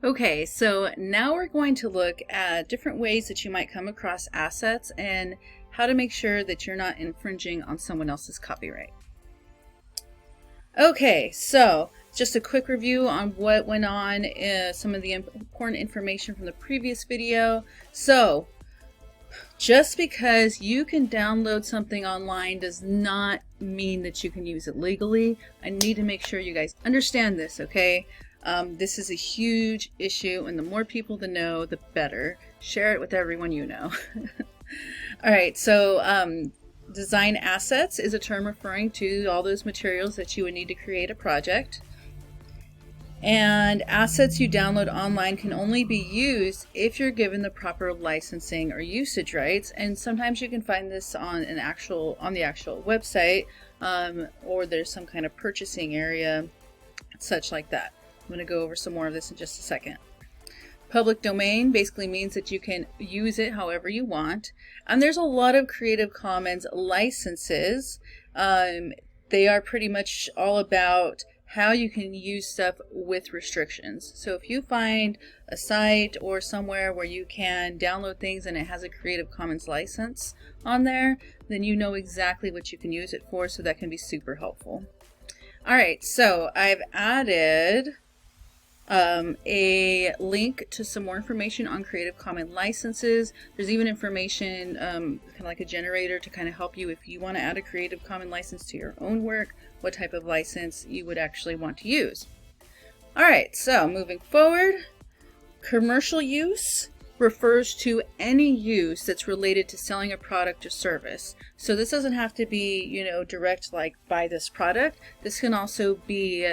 Okay, so now we're going to look at different ways that you might come across assets and how to make sure that you're not infringing on someone else's copyright. Okay, so just a quick review on what went on, some of the important information from the previous video. So, just because you can download something online does not mean that you can use it legally. I need to make sure you guys understand this, okay? This is a huge issue, and the more people to know, the better. Share it with everyone you know. All right, so design assets is a term referring to all those materials that you would need to create a project. And assets you download online can only be used if you're given the proper licensing or usage rights. And sometimes you can find this on the actual website, or there's some kind of purchasing area, such like that. I'm going to go over some more of this in just a second. Public domain basically means that you can use it however you want. And there's a lot of Creative Commons licenses. They are pretty much all about how you can use stuff with restrictions. So if you find a site or somewhere where you can download things and it has a Creative Commons license on there, then you know exactly what you can use it for, so that can be super helpful. All right, so I've added a link to some more information on Creative Commons licenses. There's even information, kind of like a generator, to kind of help you if you want to add a Creative Commons license to your own work, what type of license you would actually want to use. Alright, so moving forward, commercial use refers to any use that's related to selling a product or service. So this doesn't have to be, direct, like buy this product. This can also be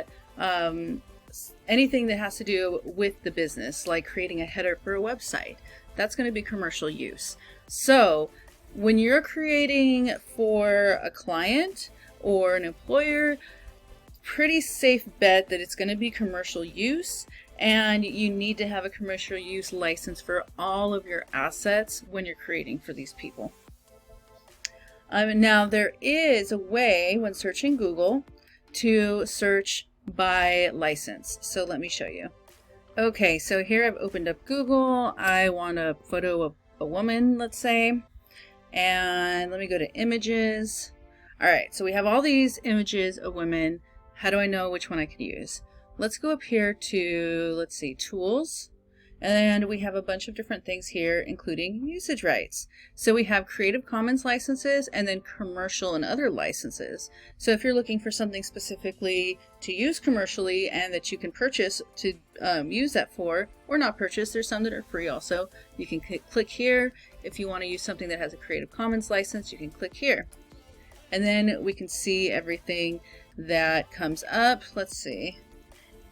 anything that has to do with the business, like creating a header for a website. That's going to be commercial use. So when you're creating for a client or an employer, pretty safe bet that it's going to be commercial use, and you need to have a commercial use license for all of your assets when you're creating for these people. Now there is a way when searching Google to search by license. So let me show you. Okay, so here I've opened up Google. I want a photo of a woman, let's say, and let me go to images. All right, so we have all these images of women. How do I know which one I could use? Let's go up here to, let's see, tools. And we have a bunch of different things here, including usage rights. So we have Creative Commons licenses and then commercial and other licenses. So if you're looking for something specifically to use commercially and that you can purchase to use that for, or not purchase, there's some that are free also. You can click here. If you want to use something that has a Creative Commons license, you can click here. And then we can see everything that comes up. Let's see.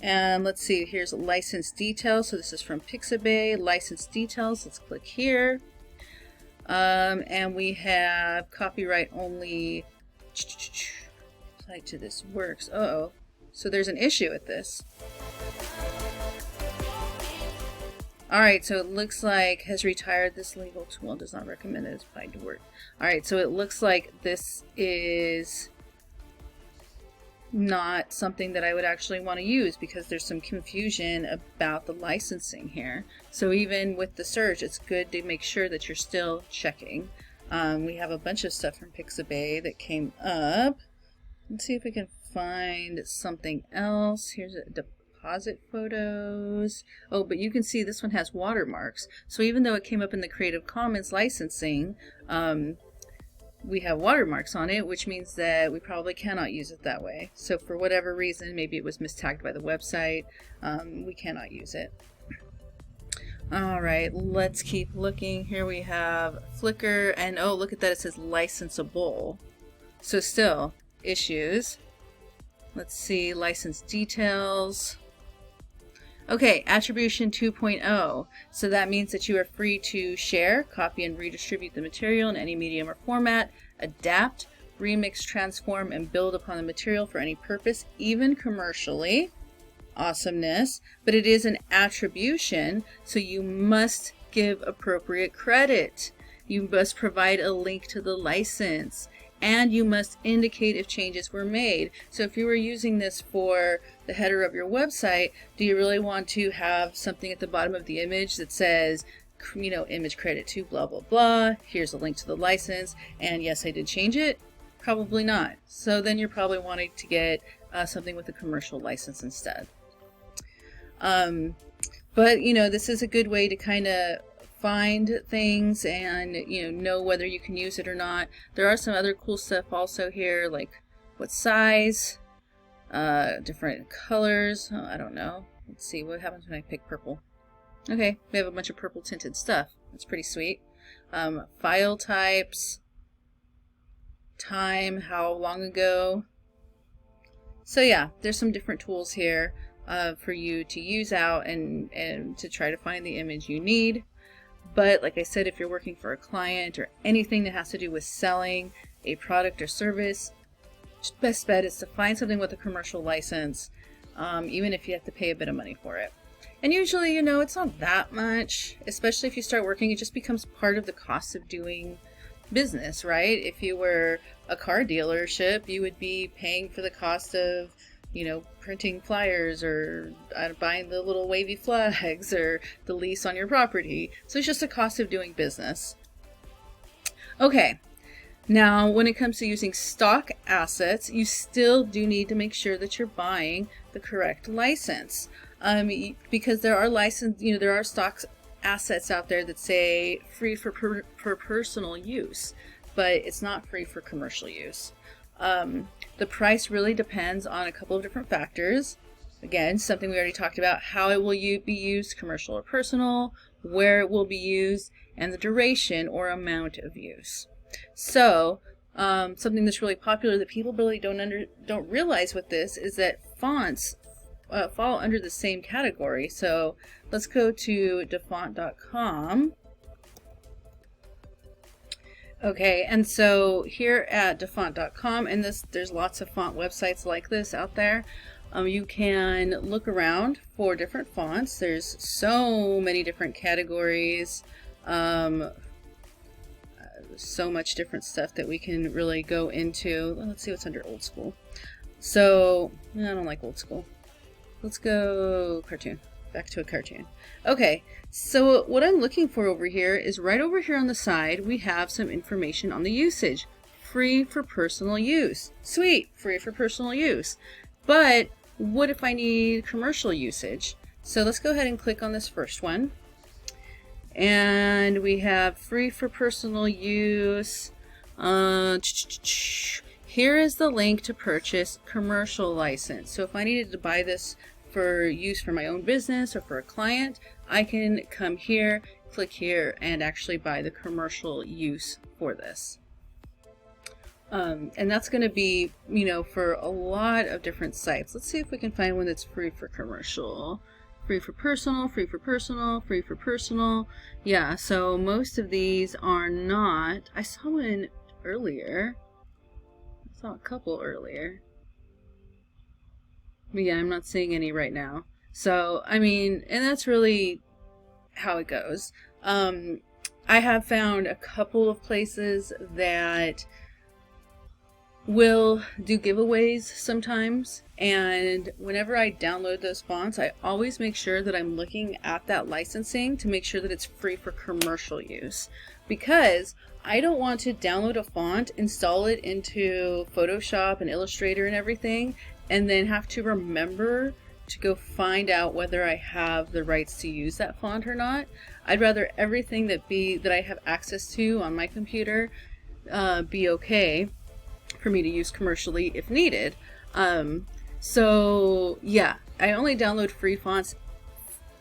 And let's see, here's license details. So this is from Pixabay, license details. Let's click here. And we have copyright only. Applied to this works. Uh-oh. So there's an issue with this. Alright, so it looks like has retired this legal tool, does not recommend it as applied to work. Alright, so it looks like this is not something that I would actually want to use because there's some confusion about the licensing here. So even with the search, it's good to make sure that you're still checking. We have a bunch of stuff from Pixabay that came up. Let's see if we can find something else. Here's a deposit photos. Oh, but you can see this one has watermarks. So even though it came up in the Creative Commons licensing, we have watermarks on it, which means that we probably cannot use it that way. So for whatever reason, maybe it was mistagged by the website, we cannot use it. Alright, let's keep looking. Here we have Flickr, and oh, look at that, it says licensable. So still, issues. Let's see, license details. Okay, Attribution 2.0. So that means that you are free to share, copy, and redistribute the material in any medium or format, adapt, remix, transform, and build upon the material for any purpose, even commercially. Awesomeness. But it is an attribution, so you must give appropriate credit. You must provide a link to the license. and you must indicate if changes were made. So if you were using this for the header of your website, do you really want to have something at the bottom of the image that says, you know, image credit to blah blah blah, here's a link to the license, and yes, I did change it? Probably not. So then you're probably wanting to get something with a commercial license instead. But you know, this is a good way to kind of find things and know whether you can use it or not. There are some other cool stuff also here, like what size, different colors. Oh, I don't know. Let's see what happens when I pick purple. Okay, we have a bunch of purple tinted stuff. That's pretty sweet. File types, time, how long ago. So yeah, there's some different tools here for you to use out and to try to find the image you need. But like I said, if you're working for a client or anything that has to do with selling a product or service, best bet is to find something with a commercial license, even if you have to pay a bit of money for it. And usually, you know, it's not that much, especially if you start working, it just becomes part of the cost of doing business, right? If you were a car dealership, you would be paying for the cost of, you know, printing flyers or buying the little wavy flags or the lease on your property. So it's just a cost of doing business. Okay, now when it comes to using stock assets, you still do need to make sure that you're buying the correct license. Because there are there are stock assets out there that say free for personal use, but it's not free for commercial use. The price really depends on a couple of different factors. Again, something we already talked about, how it will be used, commercial or personal, where it will be used, and the duration or amount of use. So, something that's really popular that people really don't realize with this is that fonts fall under the same category. So let's go to dafont.com. Okay, and so here at dafont.com, and there's lots of font websites like this out there. You can look around for different fonts. There's so many different categories, so much different stuff that we can really go into. Let's see what's under old school. So I don't like old school. Let's go cartoon. Back to a cartoon. Okay, so what I'm looking for over here is right over here on the side, we have some information on the usage. Free for personal use. Sweet, free for personal use. But what if I need commercial usage? So let's go ahead and click on this first one. And we have free for personal use. Here is the link to purchase commercial license. So if I needed to buy this for use for my own business or for a client, I can come here, click here, and actually buy the commercial use for this. And that's going to be, you know, for a lot of different sites. Let's see if we can find one that's free for commercial. Free for personal, free for personal, free for personal. Yeah, so most of these are not. I saw one earlier. I saw a couple earlier. But yeah, I'm not seeing any right now. So, I mean, and that's really how it goes. I have found a couple of places that will do giveaways sometimes, and whenever I download those fonts, I always make sure that I'm looking at that licensing to make sure that it's free for commercial use, because I don't want to download a font, install it into Photoshop and Illustrator and everything, and then have to remember to go find out whether I have the rights to use that font or not. I'd rather everything that I have access to on my computer be okay for me to use commercially if needed. So yeah, I only download free fonts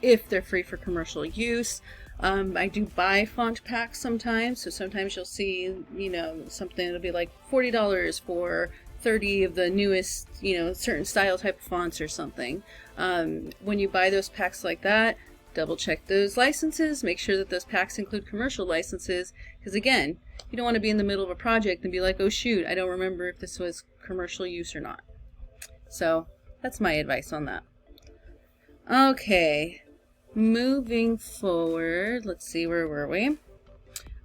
if they're free for commercial use. I do buy font packs sometimes, so sometimes you'll see, you know, something that'll be like $40 for 30 of the newest, you know, certain style type of fonts or something. When you buy those packs like that, double check those licenses, make sure that those packs include commercial licenses, because again, you don't want to be in the middle of a project and be like, oh shoot, I don't remember if this was commercial use or not. So that's my advice on that. Okay, moving forward, let's see, where were we?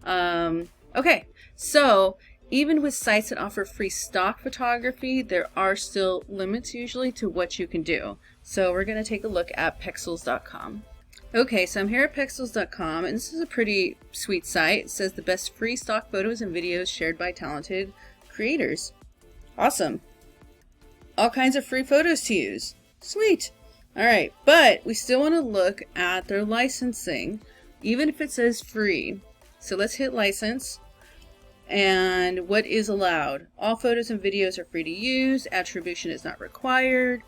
Okay, so even with sites that offer free stock photography, there are still limits usually to what you can do. So we're going to take a look at Pexels.com. Okay, so I'm here at Pexels.com, and this is a pretty sweet site. It says the best free stock photos and videos shared by talented creators. Awesome. All kinds of free photos to use. Sweet. All right, but we still want to look at their licensing, even if it says free. So let's hit license. And what is allowed? All photos and videos are free to use. Attribution is not required.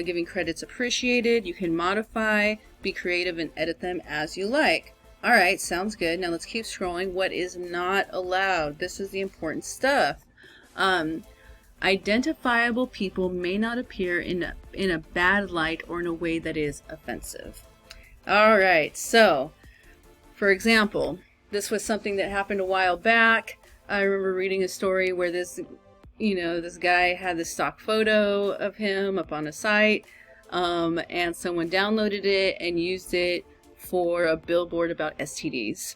Giving credits appreciated. You can modify, be creative, and edit them as you like. All right, sounds good. Now let's keep scrolling. What is not allowed? This is the important stuff. Identifiable people may not appear in a bad light or in a way that is offensive. All right, so for example, this was something that happened a while back. I remember reading a story where this guy had this stock photo of him up on a site, and someone downloaded it and used it for a billboard about STDs.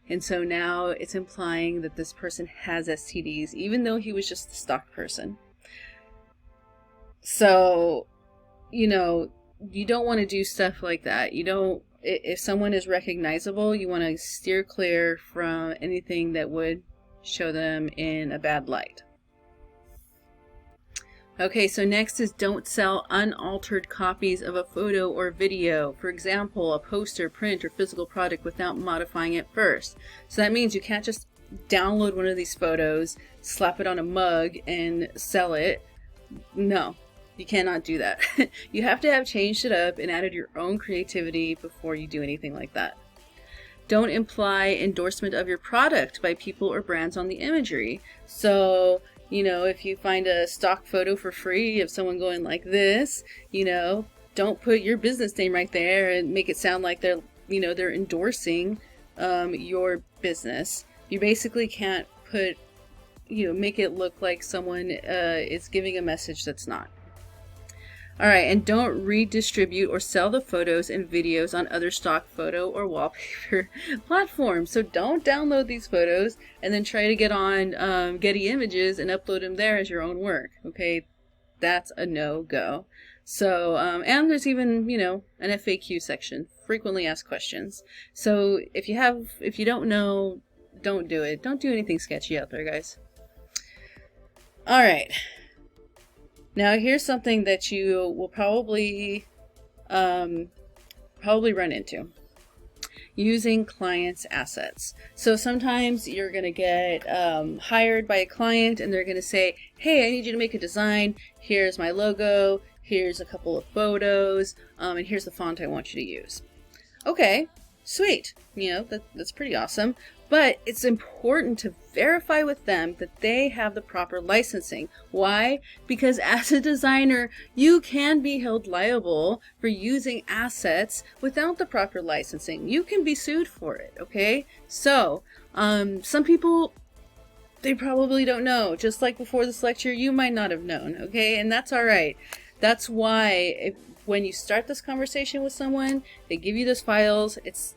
And so now it's implying that this person has STDs, even though he was just a stock person. So, you don't want to do stuff like that. If someone is recognizable, you want to steer clear from anything that would show them in a bad light. Okay, so next is don't sell unaltered copies of a photo or video. For example, a poster, print, or physical product without modifying it first. So that means you can't just download one of these photos, slap it on a mug, and sell it. No, you cannot do that. You have to have changed it up and added your own creativity before you do anything like that. Don't imply endorsement of your product by people or brands on the imagery. So, if you find a stock photo for free of someone going like this, don't put your business name right there and make it sound like they're endorsing your business. You basically can't make it look like someone is giving a message that's not. All right, and don't redistribute or sell the photos and videos on other stock photo or wallpaper platforms. So don't download these photos and then try to get on Getty Images and upload them there as your own work. Okay, that's a no-go. So, and there's even, an FAQ section, frequently asked questions. So if you don't know, don't do it. Don't do anything sketchy out there, guys. All right. Now here's something that you will probably run into. Using clients' assets. So sometimes you're going to get hired by a client and they're going to say, hey, I need you to make a design. Here's my logo. Here's a couple of photos. And here's the font I want you to use. Okay, sweet. That's pretty awesome. But it's important to verify with them that they have the proper licensing. Why? Because as a designer, you can be held liable for using assets without the proper licensing. You can be sued for it, okay? So, some people, they probably don't know. Just like before this lecture, you might not have known, okay? And that's all right. That's why when you start this conversation with someone, they give you those files, it's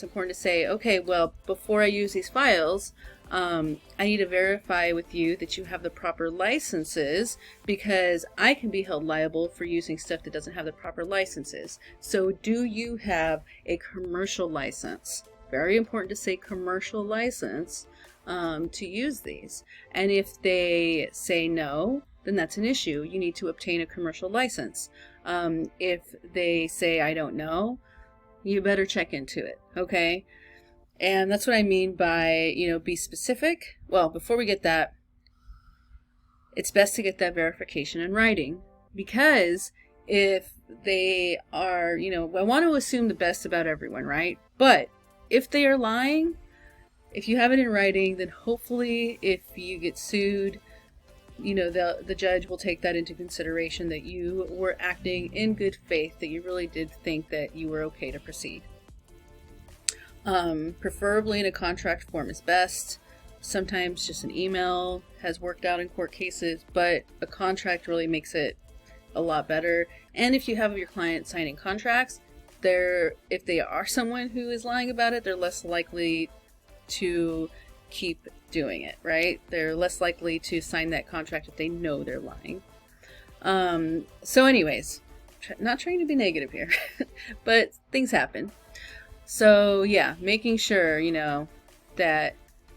important to say, okay, well, before I use these files, I need to verify with you that you have the proper licenses, because I can be held liable for using stuff that doesn't have the proper licenses. So do you have a commercial license? Very important to say commercial license to use these. And if they say no, then that's an issue. You need to obtain a commercial license. If they say, I don't know, you better check into it, okay? And that's what I mean by, be specific. Well, before we get that, it's best to get that verification in writing, because if they are, I want to assume the best about everyone, right? But if they are lying, if you have it in writing, then hopefully if you get sued, the judge will take that into consideration, that you were acting in good faith, that you really did think that you were okay to proceed. Preferably in a contract form is best. Sometimes just an email has worked out in court cases, but a contract really makes it a lot better. And if you have your client signing contracts, if they are someone who is lying about it, they're less likely to keep doing it, right? They're less likely to sign that contract if they know they're lying. So anyways, not trying to be negative here, but things happen. So yeah, making sure, you know, that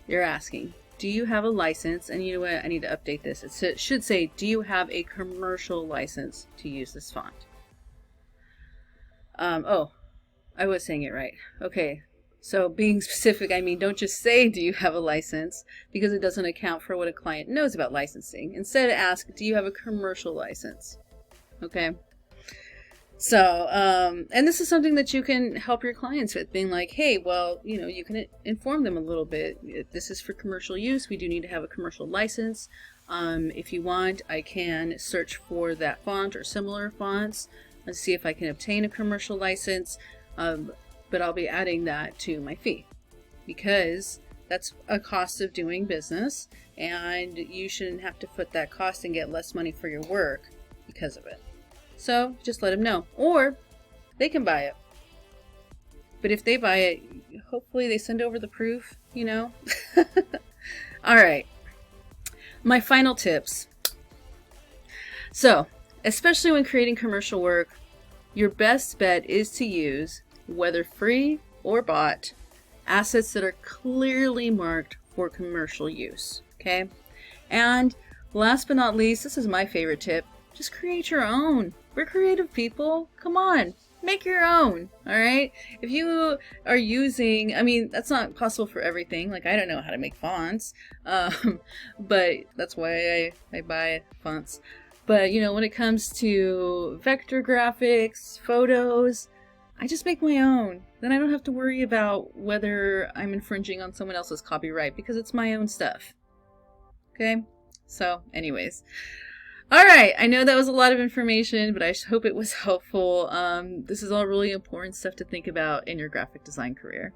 you're asking, do you have a license? And you know what, I need to update this. It should say, do you have a commercial license to use this font? Oh, I was saying it right. Okay, so being specific, I mean, don't just say, do you have a license? Because it doesn't account for what a client knows about licensing. Instead, ask, do you have a commercial license? Okay. So, and this is something that you can help your clients with, being like, hey, well, you know, you can inform them a little bit. This is for commercial use. We do need to have a commercial license. If you want, I can search for that font or similar fonts and see if I can obtain a commercial license. But I'll be adding that to my fee because that's a cost of doing business, and you shouldn't have to foot that cost and get less money for your work because of it. So just let them know, or they can buy it. But if they buy it, hopefully they send over the proof, you know. All right, my final tips. So especially when creating commercial work, your best bet is to use, whether free or bought, assets that are clearly marked for commercial use. Okay, and last but not least, this is my favorite tip, just create your own. We're creative people. Come on, make your own. All right. If you are using, I mean, that's not possible for everything. Like, I don't know how to make fonts, but that's why I buy fonts. But you know, when it comes to vector graphics, photos, I just make my own. Then I don't have to worry about whether I'm infringing on someone else's copyright because it's my own stuff. Okay. So anyways. All right, I know that was a lot of information, but I hope it was helpful. This is all really important stuff to think about in your graphic design career.